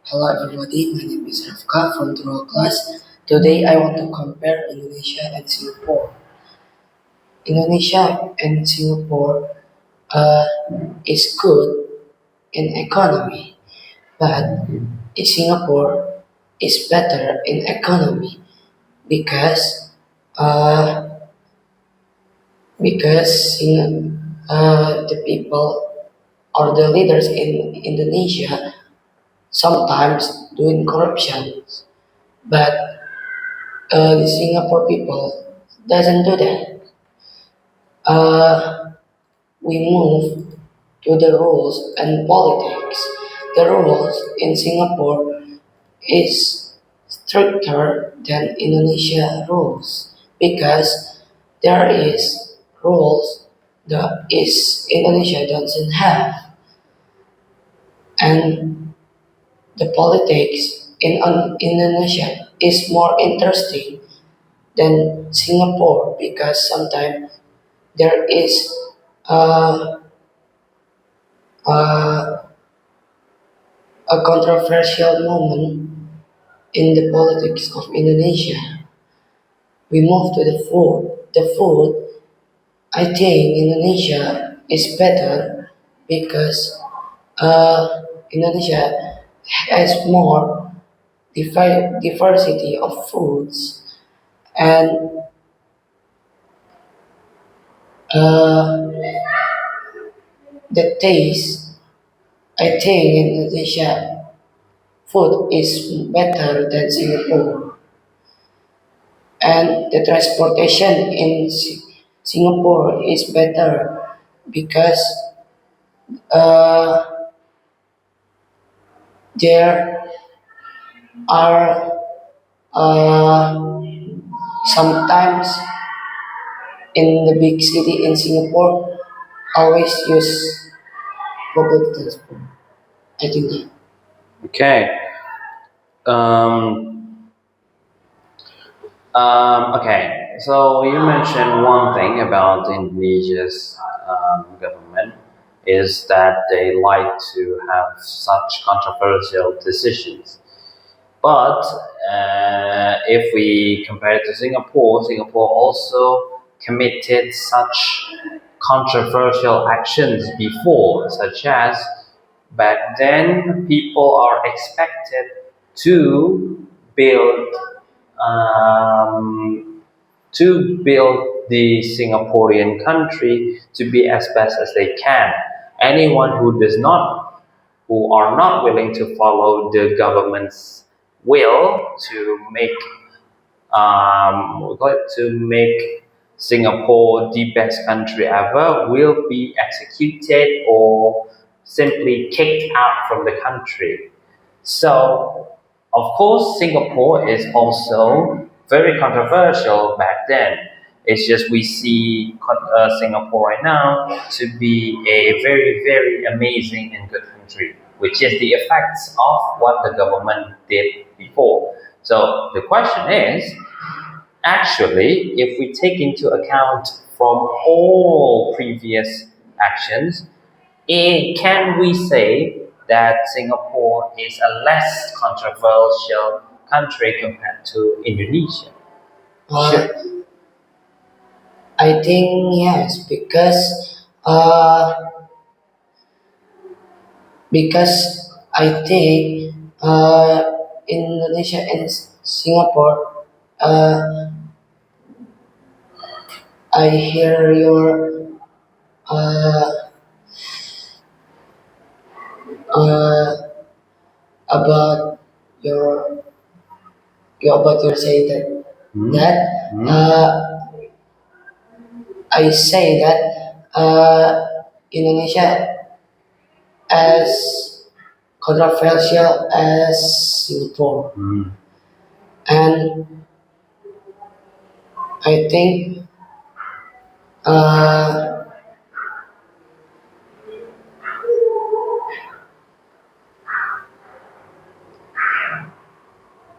Hello everybody, my name is Rafka from the Royal class. Today I want to compare Indonesia and Singapore. Indonesia and Singapore uh, is good in economy, but Singapore is better in economy because uh, the people or the leaders in Indonesia sometimes doing corruption, but the Singapore people doesn't do that. Uh, we move to the rules and politics. The rules in Singapore is stricter than Indonesia rules because there is rules that is Indonesia doesn't have, and the politics in Indonesia is more interesting than Singapore because sometimes there is uh, uh, a controversial moment in the politics of Indonesia. We move to the food. The food, I think Indonesia is better because Indonesia has more diversity of foods and uh, the taste. I think Indonesia food is better than Singapore, and the transportation in Singapore is better because uh, there are uh, sometimes in the big city in Singapore always use public transport. I think that. Okay. Um, okay. So you mentioned one thing about Indonesia's government is that they like to have such controversial decisions. But if we compare it to Singapore, Singapore also committed such controversial actions before, such as back then people are expected to build um, the Singaporean country to be as best as they can. Anyone who are not willing to follow the government's will to make Singapore the best country ever will be executed or simply kicked out from the country. So, of course, Singapore is also very controversial back then. It's just we see Singapore right now to be a very, very amazing and good country, which is the effects of what the government did before. So the question is, actually, if we take into account from all previous actions, can we say that Singapore is a less controversial country compared to Indonesia? Uh, Sure. I think yes because I think Indonesia and Singapore. I hear your uh, uh, about your about your say that I say that Indonesia as controversial as Singapore, and I think uh,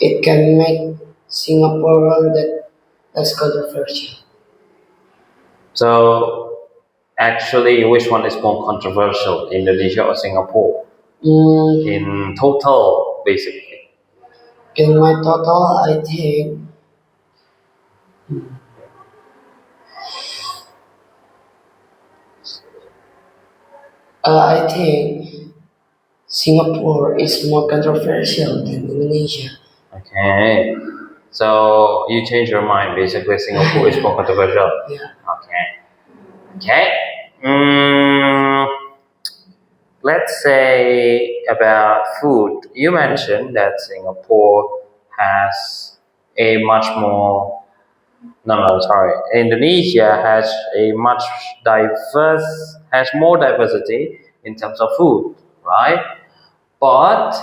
it can make Singapore that less controversial. So, actually, which one is more controversial, Indonesia or Singapore? Mm, In total basically. In my total, I think Singapore is more controversial than Indonesia. Okay. So you change your mind. Basically, Singapore is more controversial. Yeah. Okay. Okay. Mm, let's say about food. You mentioned that Singapore has a much more. No, no, sorry. Indonesia has a much has more diversity in terms of food, right? But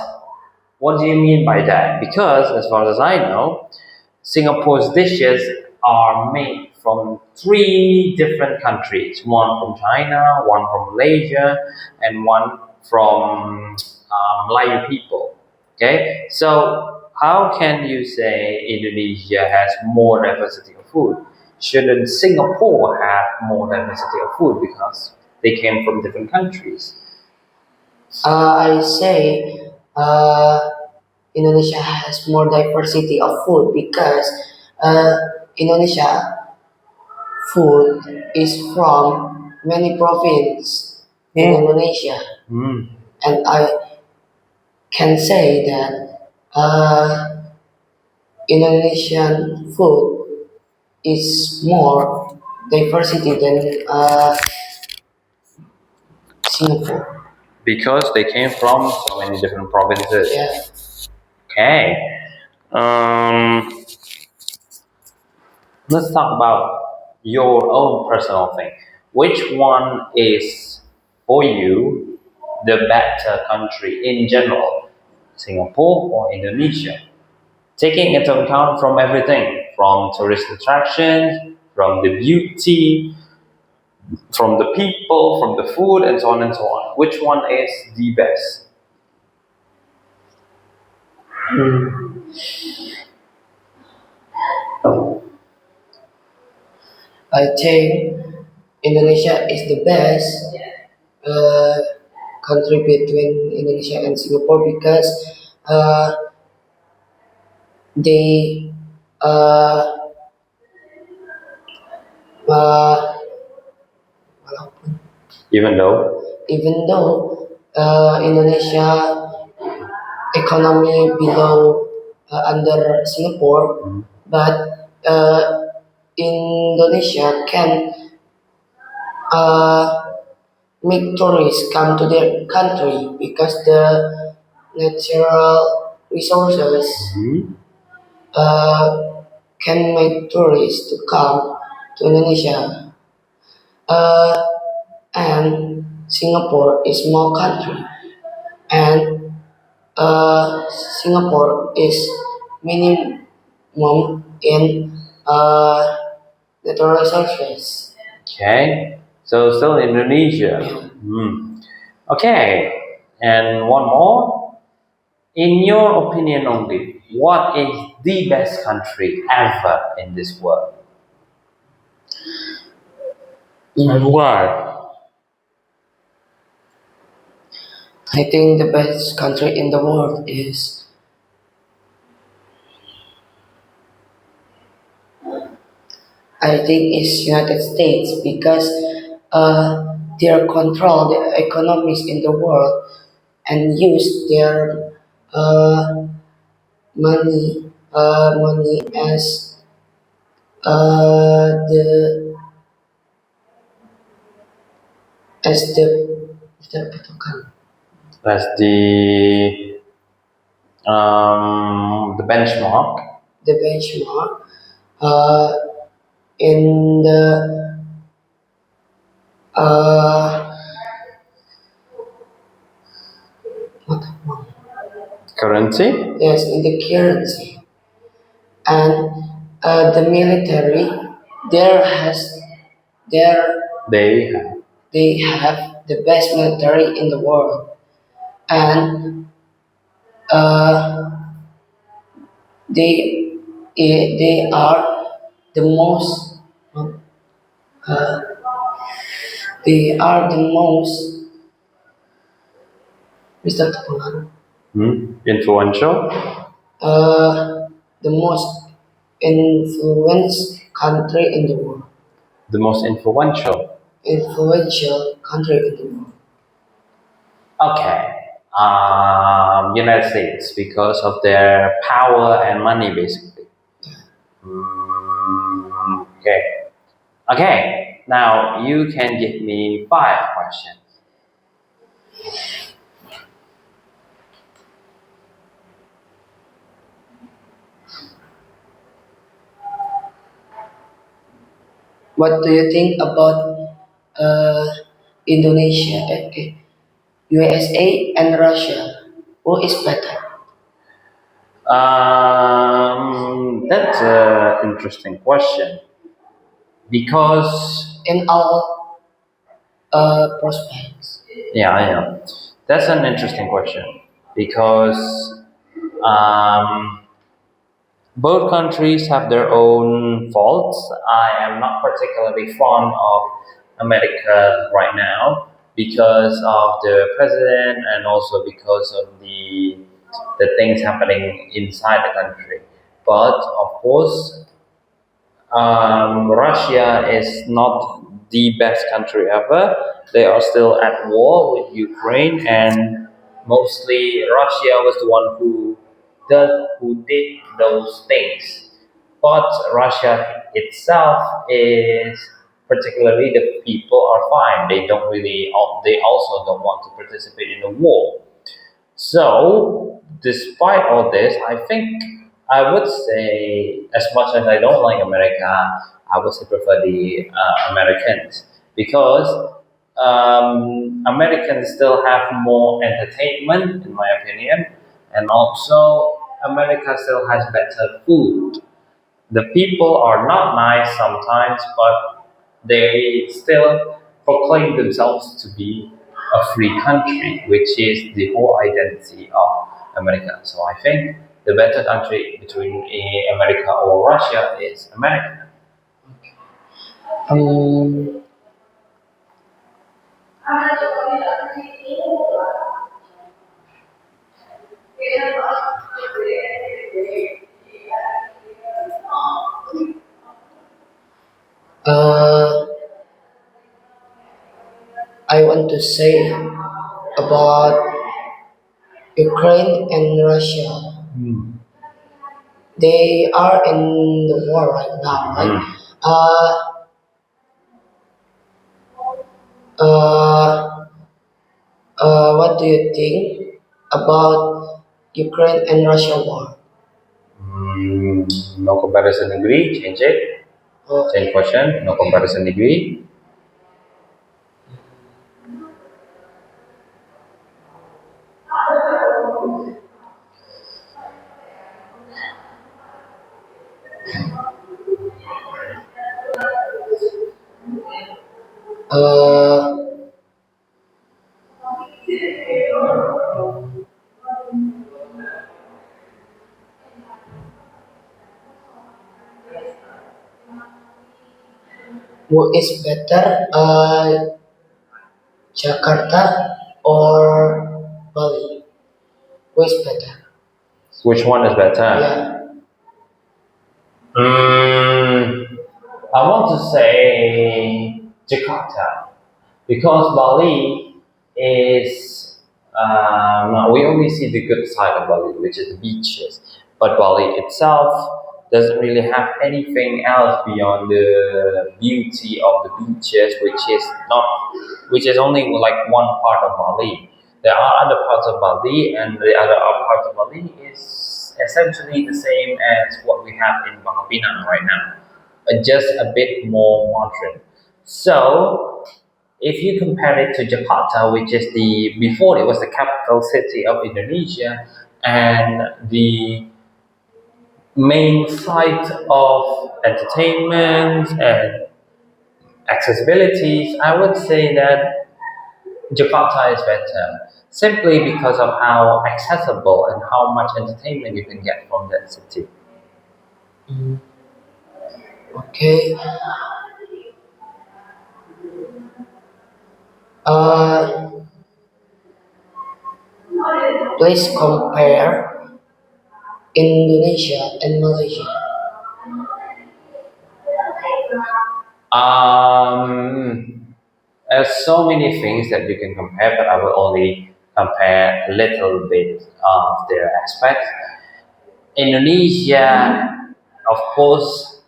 what do you mean by that? Because as far as I know, Singapore's dishes are made from three different countries, one from China, one from Malaysia, and one from Melayu people. Okay, so how can you say Indonesia has more diversity of food? Shouldn't Singapore have more diversity of food because they came from different countries? I say Indonesia has more diversity of food because uh, Indonesia food is from many provinces in Indonesia, Mm. and I can say that Indonesian food is more diversity than Singapore. Because they came from so many different provinces. Yeah. Okay. Um, let's talk about your own personal thing. Which one is for you the better country in general, Singapore or Indonesia? Taking into account from everything, from tourist attractions, from the beauty, from the people, from the food, and so on and so on. Which one is the best? I think Indonesia is the best uh, country between Indonesia and Singapore because uh, they uh, uh, Even though. even though Indonesia economy below under Singapore, but Indonesia can uh, make tourists come to their country because the natural resources Mhm. uh, can make tourists to come to Indonesia. Uh, and Singapore is small country, and Singapore is minimum in natural resources. Okay, so still Indonesia. Yeah. Hmm. Okay, and one more. In your opinion only, what is the best country ever in this world? And why? I think the best country in the world is I think is United States because they control the economies in the world and use their money the as the That's the benchmark. the benchmark uh, in the uh, what Currency. yes in the currency and the military there has there They have. they have the best military in the world and uh, they they are the most uh, they are the most Mr. Tapangan. Influential. The most influenced country in the world. The most influential. Influential country in the world. Okay. United States because of their power and money, basically. Okay. Okay. Now you can give me 5 questions. What do you think about uh, Indonesia, USA, and Russia? Who is better? That's an interesting question because In all prospects. yeah, that's an interesting question because um, both countries have their own faults. I am not particularly fond of America right now because of the president and also because of the things happening inside the country. But of course, Russia is not the best country ever. They are still at war with Ukraine, and mostly Russia was the one who did those things. But Russia itself is particularly the people are fine. They don't really. They also don't want to participate in the war. So, despite all this, I think I would say, as much as I don't like America, I would say prefer the Americans because Americans still have more entertainment, in my opinion, and also America still has better food. The people are not nice sometimes, but they still proclaim themselves to be a free country, which is the whole identity of America. So I think the better country between America or Russia is America. Um, uh, I want to say about Ukraine and Russia. They are in the war right now, right? Mm. Uh, uh, what do you think about Ukraine and Russia war? No comparison degree, change it. Same Okay. question, no comparison degree. Uh, who is better, Jakarta or Bali? Who is better? Which one is better? Yeah. Mm, I want to say Jakarta because Bali is we only see the good side of Bali, which is the beaches, but Bali itself doesn't really have anything else beyond the beauty of the beaches, which is only like one part of Bali. There are other parts of Bali, and the other parts of Bali is essentially the same as what we have in Bangka Pinang right now, just a bit more modern. So, if you compare it to Jakarta, which is the before it was the capital city of Indonesia and the main site of entertainment and accessibilities, I would say that Jakarta is better simply because of how accessible and how much entertainment you can get from that city. Mm, okay. Uh, Please compare Indonesia and Malaysia. There's so many things that you can compare, but I will only compare a little bit of their aspects. Indonesia, of course,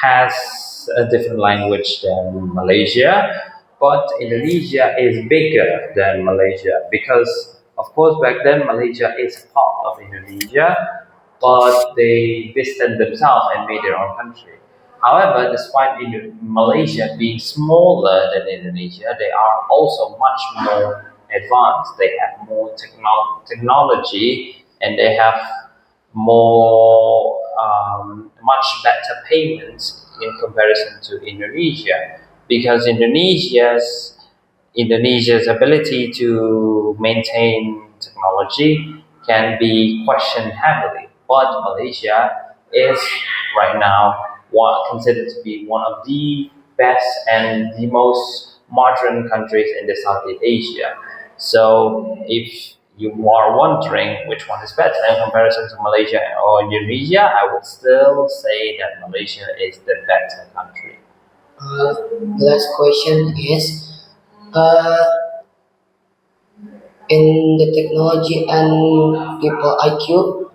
has a different language than Malaysia, but Indonesia is bigger than Malaysia because, of course, back then Malaysia is a part of Indonesia, but they distanced themselves and made their own country. However, despite Malaysia being smaller than Indonesia, they are also much more advanced. They have more technology and they have much better payments in comparison to Indonesia because Indonesia's ability to maintain technology can be questioned heavily, but Malaysia is right now considered to be one of the best and the most modern countries in the Southeast Asia. So if you are wondering which one is better in comparison to Malaysia or Indonesia, I would still say that Malaysia is the better country. The last question is uh, in the technology and people IQ,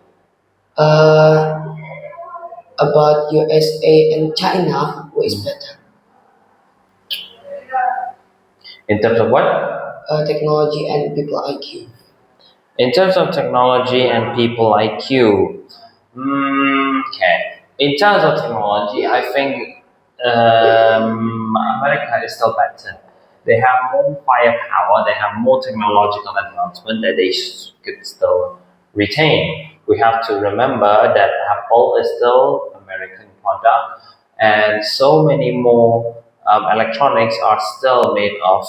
uh, about USA and China, who is better? In terms of what? Technology and people IQ. In terms of technology and people IQ, okay. In terms of technology, I think America is still better. They have more firepower, they have more technological advancement that they could still retain. We have to remember that Apple is still American product, and so many more electronics are still made of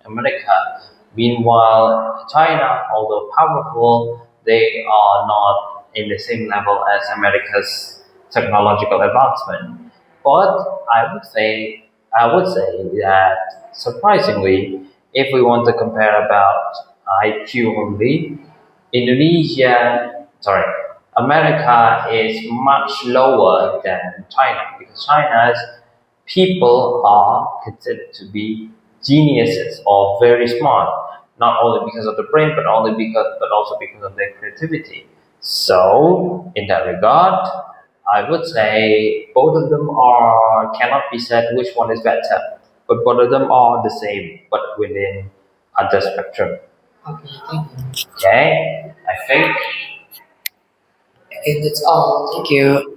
America. Meanwhile, China, although powerful, they are not in the same level as America's technological advancement. But I would say that surprisingly, if we want to compare about IQ only, America is much lower than China because China's people are considered to be geniuses or very smart, not only because of the brain, but also because of their creativity. So, in that regard, I would say both of them are cannot be said which one is better, but both of them are the same, but within other spectrum. Okay, thank you. Okay, I think Okay, that's all. Thank you.